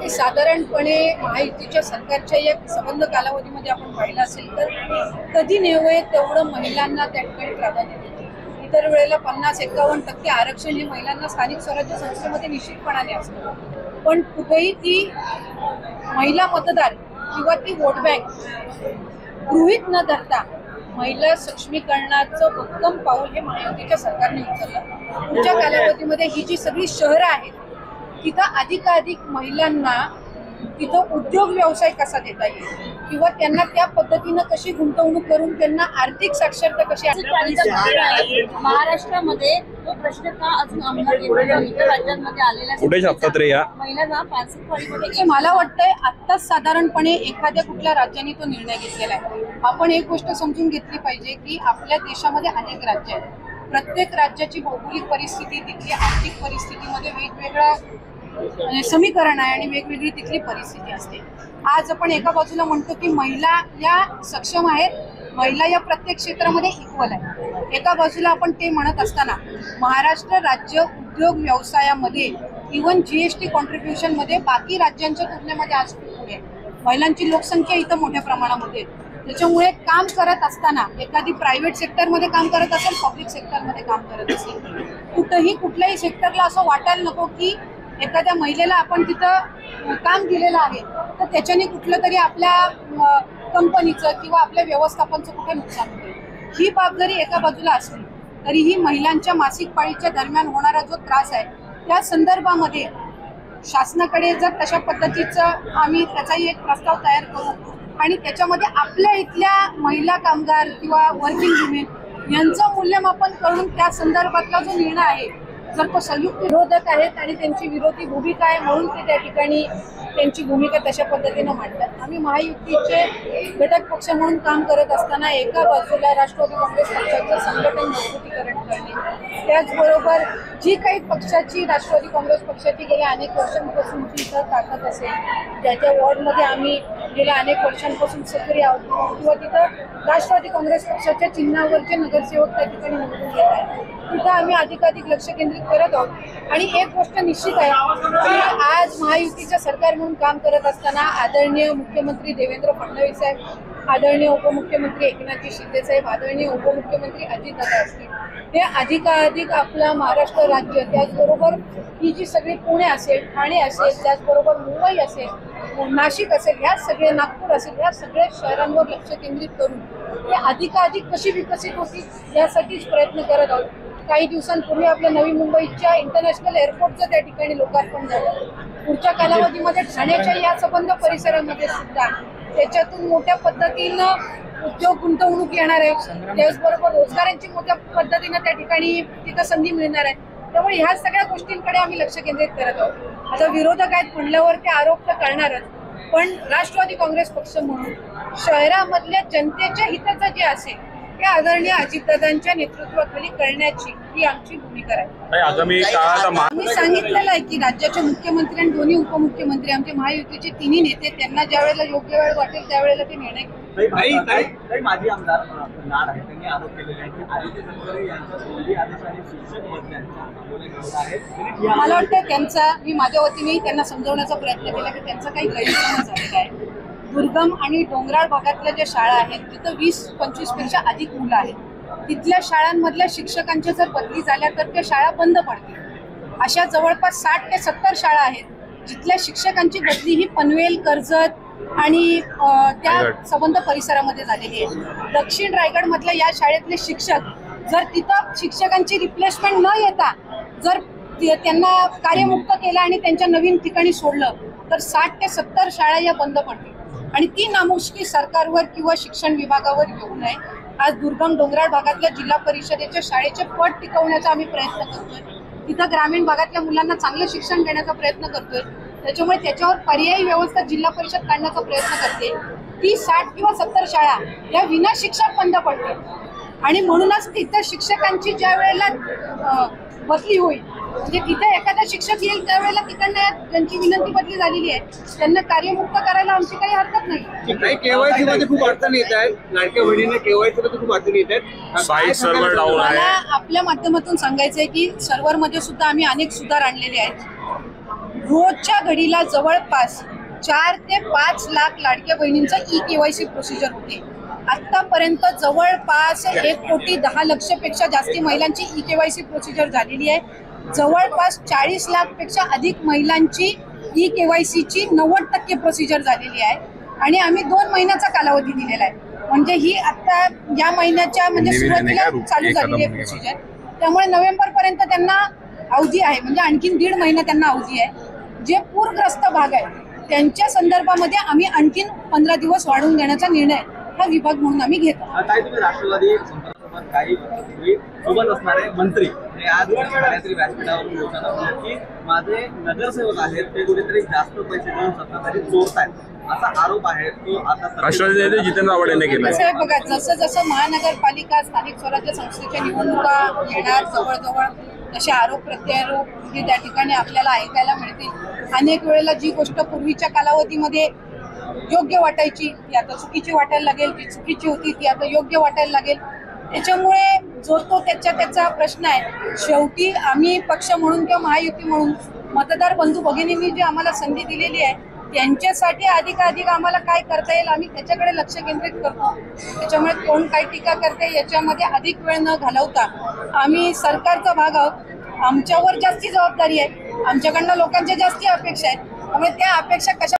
की साधारणपणे महायुतीच्या सरकारच्या या संबंध कालावधीमध्ये आपण पाहिलं असेल तर कधी नव्हे तेवढं महिलांना त्या ठिकाणी प्राधान्य देतो. इतर वेळेला 50-51% आरक्षण हे महिलांना स्थानिक स्वराज्य संस्थेमध्ये निश्चितपणाने असतं, पण कुठेही ती महिला मतदार किंवा ती वोट बँक गृहीत न धरता महिला सक्षमीकरणाचं भक्कम पाऊल हे महायुतीच्या सरकारने उचललं. पुढच्या कालावधीमध्ये ही जी सगळी शहरं आहेत तिथं अधिकाधिक महिलांना तिथं उद्योग व्यवसाय कसा देता येईल किंवा त्यांना त्या पद्धतीनं कशी गुंतवणूक करून त्यांना आर्थिक साक्षरता कशी. महाराष्ट्रामध्ये तो प्रश्न का अजून अंमलात येतो इतर राज्यांमध्ये आलेल्या महिलांना मानसिक फळीमध्ये मला वाटतंय आत्ताच साधारणपणे एखाद्या कुठल्या राज्याने तो निर्णय घेतलेला आहे. आपण एक गोष्ट समजून घेतली पाहिजे की आपल्या देशामध्ये अनेक राज्य आहेत. प्रत्येक राज्याची भौगोलिक परिस्थिती, तिथली आर्थिक परिस्थितीमध्ये वेगवेगळं समीकरण आहे आणि वेगवेगळी तिथली परिस्थिती असते. आज आपण एका बाजूला म्हणतो की महिला या सक्षम आहेत, महिला या प्रत्येक क्षेत्रामध्ये इक्वल आहे. एका बाजूला आपण ते म्हणत असताना महाराष्ट्र राज्य उद्योग व्यवसायामध्ये इव्हन जीएसटी कॉन्ट्रीब्युशन मध्ये बाकी राज्यांच्या तुलनेमध्ये आज पुढे आहे. महिलांची लोकसंख्या इथं मोठ्या प्रमाणामध्ये, त्याच्यामुळे काम करत असताना एखादी प्रायव्हेट सेक्टरमध्ये काम करत असेल, पब्लिक सेक्टरमध्ये काम करत असेल, कुठंही कुठल्याही सेक्टरला असं वाटायला नको की एखाद्या महिलेला आपण तिथं काम दिलेलं आहे तर त्याच्याने कुठलं तरी आपल्या कंपनीचं किंवा आपल्या व्यवस्थापनचं कुठे नुकसान होते. ही बाब जरी एका बाजूला असली तरीही महिलांच्या मासिक पाळीच्या दरम्यान होणारा जो त्रास आहे त्या संदर्भामध्ये शासनाकडे जर तशा पद्धतीचं आम्ही त्याचाही एक प्रस्ताव तयार करू आणि त्याच्यामध्ये आपल्या इथल्या महिला कामगार किंवा वर्किंग वुमेन यांचं मूल्यमापन करून त्या संदर्भातला जो निर्णय आहे जर तो संयुक्त विरोधक आहेत आणि त्यांची विरोधी भूमिका आहे म्हणून ते त्या ठिकाणी त्यांची भूमिका तशा पद्धतीनं मांडतात. आम्ही महायुतीचे घटक पक्ष म्हणून काम करत असताना एका बाजूला राष्ट्रवादी काँग्रेस पक्षाचं संघटन मजबूतीकरण करणे, त्याचबरोबर जी काही पक्षाची राष्ट्रवादी काँग्रेस पक्षाची गेल्या अनेक वर्षांपासूनची इथं ताकद असेल, ज्या वॉर्डमध्ये आम्ही गेल्या अनेक वर्षांपासून सक्रिय आहोत किंवा तिथं राष्ट्रवादी काँग्रेस पक्षाच्या चिन्हावरचे नगरसेवक त्या ठिकाणी निवडून घेत आहेत, तिथं आम्ही अधिकाधिक लक्ष केंद्रित करत आहोत. आणि एक गोष्ट निश्चित आहे की आज महायुतीचं सरकार म्हणून काम करत असताना आदरणीय मुख्यमंत्री देवेंद्र फडणवीस साहेब, आदरणीय उपमुख्यमंत्री एकनाथजी शिंदे साहेब, आदरणीय उपमुख्यमंत्री अजितदादा असतील, हे अधिकाधिक आपला महाराष्ट्र राज्य, त्याचबरोबर ही जी सगळी पुणे असेल, ठाणे असेल, त्याचबरोबर मुंबई असेल, नाशिक असेल, ह्या सगळे नागपूर असेल, ह्या सगळ्या शहरांवर लक्ष केंद्रित करून ते अधिकाधिक कशी विकसित होतील यासाठीच प्रयत्न करत आहोत. काही दिवसांपूर्वी आपल्या नवी मुंबईच्या इंटरनॅशनल एअरपोर्टचं त्या ठिकाणी लोकार्पण झालं. पुढच्या कालावधीमध्ये ठाण्याच्या या संबंध परिसरामध्ये सुद्धा त्याच्यातून मोठ्या पद्धतीनं उद्योग गुंतवणूक येणार आहे, त्याचबरोबर रोजगारांची मोठ्या पद्धतीनं त्या ठिकाणी तिथं संधी मिळणार आहे. त्यामुळे ह्या सगळ्या गोष्टींकडे आम्ही लक्ष केंद्रित करत आहोत. आता विरोधक आहेत म्हणल्यावर ते आरोप तर करणारच, पण राष्ट्रवादी काँग्रेस पक्ष म्हणून शहरामधल्या जनतेच्या हिताचं जे असेल ते आदरणीय अजितदादांच्या नेतृत्वाखाली करण्याची ही आमची भूमिका आहे. आम्ही सांगितलेलं आहे की राज्याचे मुख्यमंत्री आणि दोन्ही उपमुख्यमंत्री आमचे महायुतीचे तिन्ही नेते त्यांना ज्या वेळेला योग्य वेळ वाटेल त्यावेळेला ते निर्णय घेतील. माजी आमदार नाड आहेत, त्यांनी आरोप केलेले आहे की आदित्य तटकरे यांच्या दोन्ही आदेशाने शिक्षक बदल्यांचा मला वाटतं त्यांचा मी माझ्या वतीनेही त्यांना समजवण्याचा प्रयत्न केला की त्यांचा काही गैरसमज झालेला आहे. दुर्गम आणि डोंगराळ भागातल्या ज्या शाळा आहेत तिथं 20-25 पेक्षा अधिक मुलं आहेत. तिथल्या शाळांमधल्या शिक्षकांच्या जर बदली झाल्या तर त्या शाळा बंद पडतील. अशा जवळपास 60 ते 70 शाळा आहेत जिथल्या शिक्षकांची बदली ही पनवेल, कर्जत आणि त्या संबंध परिसरामध्ये झालेली आहे. दक्षिण रायगडमधल्या या शाळेतले शिक्षक जर तिथं शिक्षकांची रिप्लेसमेंट न येता जर त्यांना कार्यमुक्त केलं आणि त्यांच्या नवीन ठिकाणी सोडलं तर 60 ते 70 शाळा या बंद पडतील आणि ती नामुष्की सरकारवर किंवा शिक्षण विभागावर येऊ नये. आज दुर्गम डोंगराळ भागातल्या जिल्हा परिषदेच्या शाळेचे पट टिकवण्याचा आम्ही प्रयत्न करतोय. तिथं ग्रामीण भागातल्या मुलांना चांगलं शिक्षण देण्याचा प्रयत्न करतोय. त्याच्यामुळे त्याच्यावर पर्यायी व्यवस्था जिल्हा परिषद काढण्याचा प्रयत्न करते. ती 60 किंवा 70 शाळा या विना शिक्षक बंद पडतील आणि म्हणूनच तिथं शिक्षकांची ज्या वेळेला बदली होईल म्हणजे तिथे एखादा शिक्षक येईल त्यावेळेला तिकडनं ज्यांची विनंती बदली झालेली आहे त्यांना कार्यमुक्त करायला आमची काही हरकत नाही. केवायसी मध्ये खूप अडचण येत आहे, लाडक्या बहिणीने केवायसी मध्ये खूप अडचण येत आहेत. मला आपल्या माध्यमातून सांगायचं आहे की सर्व्हर मध्ये सुद्धा आम्ही अनेक सुधार आणलेले आहेत. रोजच्या घडीला जवळपास 4 ते 5 लाख लाडक्या बहिणींचं EKYC प्रोसिजर होते. आतापर्यंत जवळपास 1,10,00,000 पेक्षा जास्ती महिलांची EKYC प्रोसिजर झालेली आहे. जवळपास 40 लाख पेक्षा अधिक महिलांची EKYC ची 90% प्रोसिजर झालेली आहे आणि आम्ही 2 महिन्याचा कालावधी दिलेला आहे. म्हणजे ही आता या महिन्याच्या म्हणजे सुरुवातीला चालू झालेली आहे प्रोसिजर. त्यामुळे नोव्हेंबर पर्यंत त्यांना अवधी आहे, म्हणजे आणखीन 1.5 महिना त्यांना अवधी आहे. जे पूरग्रस्त भाग आहे त्यांच्या संदर्भामध्ये आम्ही आणखीन 15 दिवस वाढवून देण्याचा निर्णय हा विभाग म्हणून आम्ही घेतो. ताई, तुम्ही राष्ट्रवादी संपर्कासोबत काही वर्षापूर्वी सोबत असणारे मंत्री आणि आज काहीतरी व्यासपीठावरून लोकांना म्हणतात की माझे नगरसेवक आहेत ते कुठेतरी जास्त पैसे देऊन सत्ताधारी चोरतायत असा आरोप आहे. तो आता राष्ट्रवादी नेते जितेंद्र आव्हाड यांनी केला. कसं आहे बघा, जसं जसं महानगरपालिका स्थानिक स्वराज्य संस्थेच्या निवडणुका येणार जवळजवळ तसे आरोप प्रत्यारोप हे त्या ठिकाणी आपल्याला ऐकायला मिळतील. अनेक वेळेला जी गोष्ट पूर्वीच्या कालावधीमध्ये योग्य वाटायची ती आता चुकीची वाटायला लागेल, जी चुकीची होती ती आता योग्य वाटायला लागेल. त्याच्यामुळे जो तो त्याचा प्रश्न आहे. शेवटी आम्ही पक्ष म्हणून किंवा महायुती म्हणून मतदार बंधू भगिनींनी जी आम्हाला संधी दिलेली आहे त्यांच्यासाठी अधिकाधिक आम्हाला काय करता येईल आम्ही त्याच्याकडे लक्ष केंद्रित करतो. त्याच्यामुळे कोण काय टीका करते याच्यामध्ये अधिक वेळ न घालवता आम्ही सरकारचा भाग आहोत. आमच्यावर जास्ती जबाबदारी आहे, आमच्याकडनं लोकांच्या जास्ती अपेक्षा आहेत. त्यामुळे त्या अपेक्षा कशा